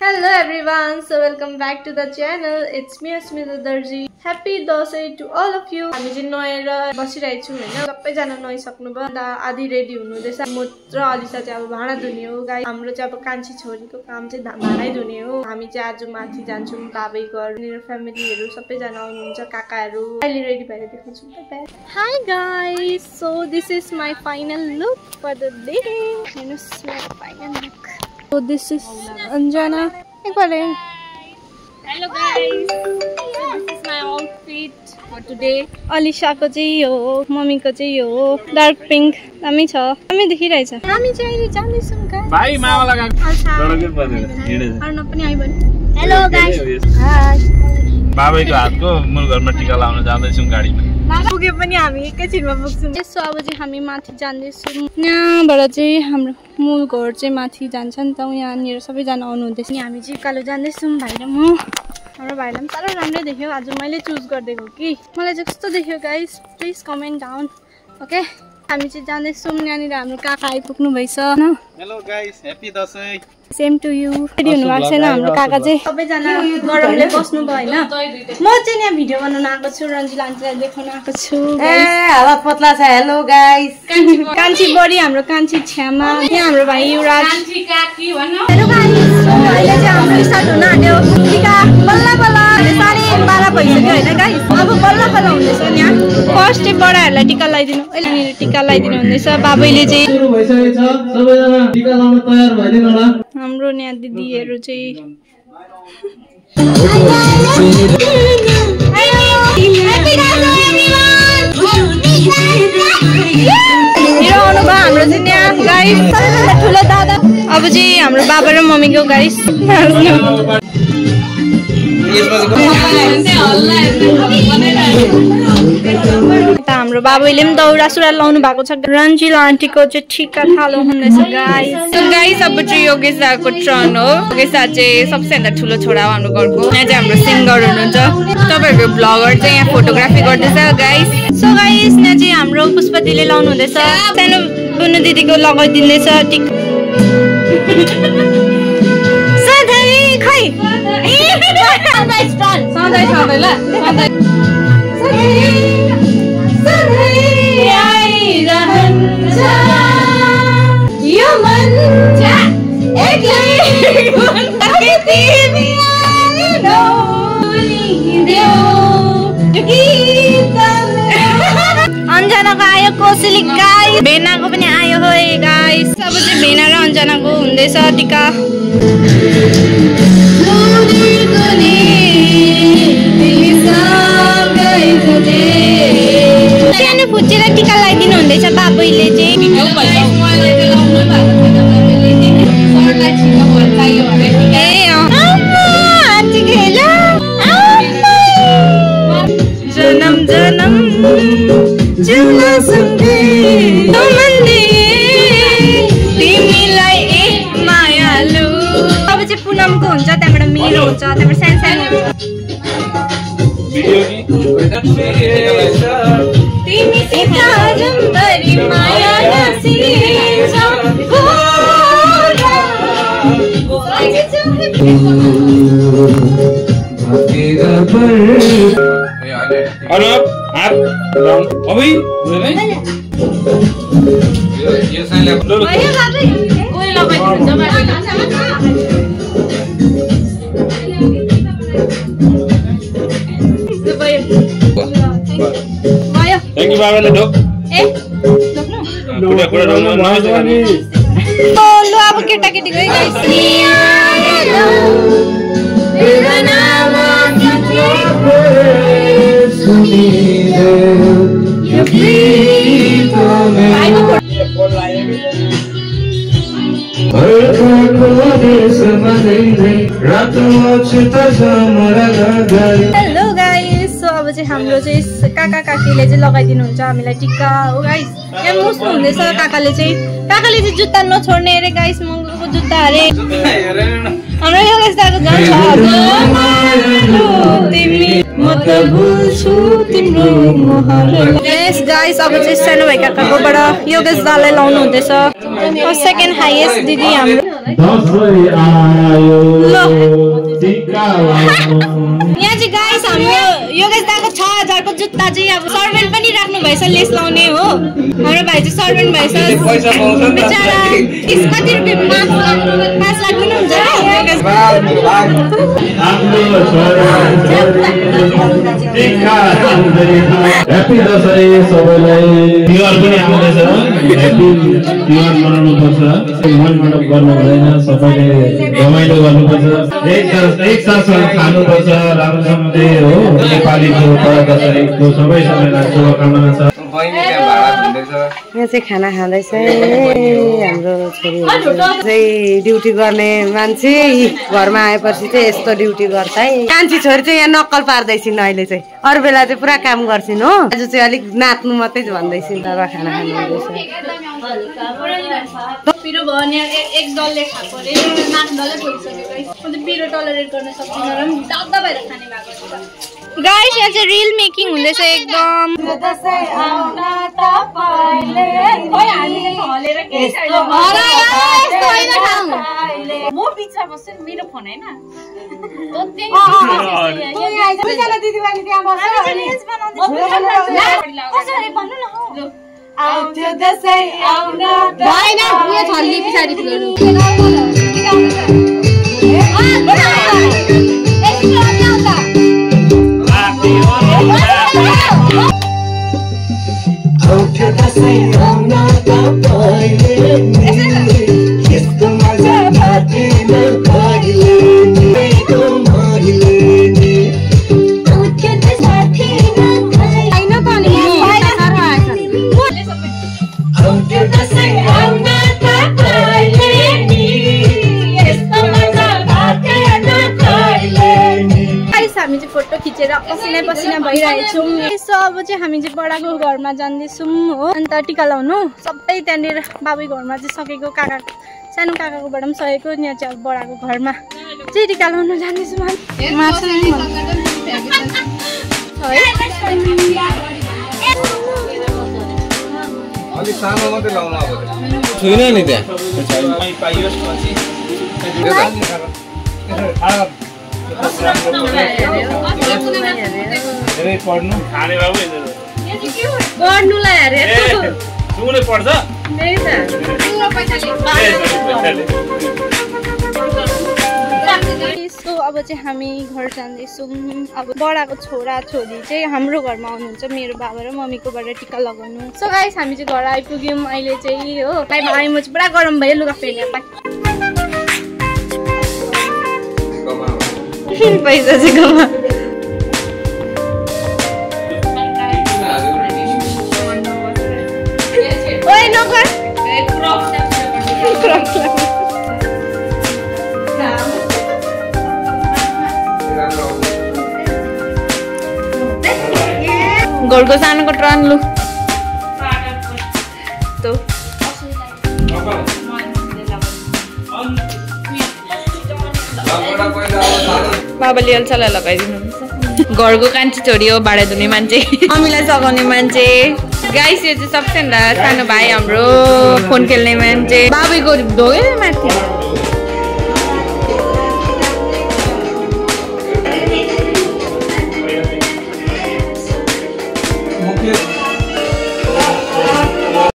Hello everyone, so welcome back to the channel. It's me Asmita Darji. Happy Dasai to all of you. हामी चाहिँ नुहाएर बसिरहेछौं हैन, सबैजना नुहाइसक्नु भयो। आधी रेडी हुनुहुँदैछ। म र अलिसा चाहिँ अब भाडा धुने हो गाइस। हाम्रो चाहिँ अब कान्छी छोरीको काम चाहिँ भाडै धुने हो। हामी चाहिँ आज माथि जान्छौं बाबै घर। मेरो फ्यामिलीहरु सबैजना आउनुहुन्छ, काकाहरु। अहिले रेडी भएर देखाउँछु। Hi guys, so this is my final look for the day. Here's my final look. So this is Anjana. Hello guys. So this is my outfit for today. Alisha ko चाहिँ हो, mummy को चाहिँ हो, dark pink दामी छ। हामी देखिरहेछ। हामी चाहिँ अहिले जाँदैछौं गाइस। भाइ मामा लगाएको डरके पर्दैन हिँडे। अर्न पनि आइ भने। Hello guys. हाय। बाबैको हातको मूल घरमा टिका लाउन जाँदैछौं गाडीमा। पुगे पनि हामी एकैछिनमा पुग्छौं। यसो अब चाहिँ हामी माथि जाँदैछौं। यहाँबाट चाहिँ हाम्रो मूल घर चाहिँ माथि जान्छ नि त। यहाँनिर सबैजना आउनुहुँदैछ। नि हामी चाहिँ कालो जाँदैछौं भाइ र म। हाम्रो भाइलाई पनि साह्रो राम्रै देख्यो। आज मैले चुज गर्दिएको कि। मलाई चाहिँ कस्तो देख्यो guys? Please comment down. Okay? हामी चाहिँ जाँदैछौं। यहाँनिर हाम्रो काका आइपुग्नु भइछ न। Hello guys, happy Dashain. Same to you. Ready हुनु भएको छैन हाम्रो काका चाहिँ। सबैजना गरमले बस्नु भयो हैन। म चाहिँ यहाँ भिडियो बनाउन आएको छु, रन्जिला आन्टीलाई देखाउन आएको छु। हावा पतला छ। Hello guys. कान्छी बडी हाम्रो कान्छी छ्यामा। यहाँ हाम्रो भाइ युवराज। कान्छी काकी भन्नु। Hello guys. अहिले चाहिँ हाम्रो स्टार्ट हुन आट्यो। टिका बल्ल बल्ल 12:30 भइसक्यो हैन गाइस। अब बल्ल बल्ल हुँदैछ यहाँ। फर्स्ट चाहिँ बडाहरूलाई टिका लगाइदिनु। अहिले टिका लगाइदिनु हुँदैछ। बाबैले चाहिँ सुरु भइसकेको छ। सबैजना टिका लाउन तयार भइदिनु होला। हाम्रो यहाँ दिदीहरु चाहिँ हिरो आउनुभयो हाम्रो चाहिँ यहाँ गाइस। सबैभन्दा ठुलो दादा। अब चाहिँ हाम्रो बाबा र मम्मीको गाइस। हाम्रो बाबुले पनि दौरा सुरुवाल लाउनु भएको छ। रन्जिला आन्टीको चाहिँ ठिका थालो हुँदैछ गाइस। गाइस अब चाहिँ योगेश दाको टर्न हो। योगेश दा चाहिँ सबसे भन्दा ठुलो छोरा हो हाम्रो घरको। यहाँ चाहिँ हाम्रो सिङ्गर हुनुहुन्छ। तपाईहरुको ब्लगर चाहिँ यहाँ फोटोग्राफी गर्दैछ गाइस। सो गाइस यहाँ चाहिँ हाम्रो पुष्पा दिदीले लाउनु हुँदैछ। सानो बुनु दिदीको लगाइदिँदैछ टिका। सधैँ खै सधैँ ल यो मन अन्जनाको आयो कोसेली गाइस। भेनाको पनि आयो है गाइस। अब चाहिँ भेना र अन्जनाको हुँदैछ टिका। सानो फुच्चेलाई टिका लगाइदिनु हुँदैछ बाबैले चाहिँ। जनम जनम जुला सँगै तिमीलाई एक मायालु। अब चाहिँ पुनमको हुन्छ, त्यहाँबाट मेरो हुन्छ, त्यहाँबाट सानो सानो तिमी सितारम्बरी माया नसिन्छ Thank you बाबाले ढोक। कुरा कुरा ढोक्नु नआउँछ नि। बोल्नु अब केटाकेटी गई गाइस। Hello guys. सो अब चाहिँ हाम्रो चाहिँ काका काकीले चाहिँ लगाइदिनुहुन्छ हामीलाई टिका हो गाइस। यहाँ मुस्नु हुँदैछ काकाले चाहिँ। काकाले चाहिँ जुत्ता नछोड्ने अरे गाइस। महँगोको जुत्ता अरे। हाम्रो यस गाइस अब चाहिँ सानो भाइ काकाकोबाट योगेश दाले लाउनु हुँदैछ सेकेन्ड हाइएस्ट दिदी हाम्रो यहाँ चाहिँ गाइस हाम्रो योगेश दाको 6000 को जुत्ता चाहिँ अब सर्भेन्ट पनि राख्नु भएछ लेस लाउने हो हाम्रो भाइ चाहिँ सर्भेन्ट भएछ बेचारा कति रुपियाँ 5 लाख पनि हुन्छ ह्यापी दसैँ सबैलाई तिहार पनि आउँदैछ ह्यापी तिहार मनाउनुपर्छ मनबाट गर्नु हुँदैन सबैले रमाइलो गर्नुपर्छ एक साथसँग खानुपर्छ राम्रोसँगले हो नेपालीको दसैँको सबै सबैलाई शुभकामना छ यहाँ चाहिँ खाना खाँदैछ हाम्रो छोरीहरू चाहिँ ड्युटी गर्ने मान्छे घरमा आएपछि चाहिँ यस्तो ड्युटी गर्छ है कान्छी छोरी चाहिँ यहाँ नक्कल पार्दैछिन् अहिले चाहिँ अरू बेला चाहिँ पुरा काम गर्छिन् हो आज चाहिँ अलिक नाच्नु मात्रै भन्दैछिन् तर खाना खानु गाइस यहाँ चाहिँ रिल मेकिङ हुँदैछ एकदम म पिछा बस्छु मेरो फोन हैन हामी चाहिँ फोटो खिचेर पसिना पसिना भइरहेछौँ यसो अब चाहिँ हामी चाहिँ बडाको घरमा जाँदैछौँ हो अन्त टिका लाउनु सबै त्यहाँनिर बाबु घरमा चाहिँ सकेको काका सानो काकाकोबाट पनि सकेको यहाँ चाहिँ अब बडाको घरमा चाहिँ टिका लाउनु जाँदैछौँ छुइनँ नि त्यहाँ गर्नुलाई अरे सुने पर्छ यसो अब चाहिँ हामी घर जाँदैछौँ अब बडाको छोरा छोरी चाहिँ हाम्रो घरमा आउनुहुन्छ मेरो बाबा र मम्मीकोबाट टिका लगाउनु सो गाइस हामी चाहिँ घर आइपुग्यौँ अहिले चाहिँ हो भाइ म चाहिँ पुरा गरम भयो लुगा फेर्ने पैसा चाहिँ गमा ओए नगर घरको सानोको ट्रन लु बाबाले अल्छालाई लगाइदिनु घरको कान्छी छोरी हो भाडा धुने मान्छे मम्मीलाई सघाउने मान्छे गाइस यो चाहिँ सबैभन्दा सानो भाइ हाम्रो फोन खेल्ने मान्छे बाबैको ढोगेर माथि मुख्य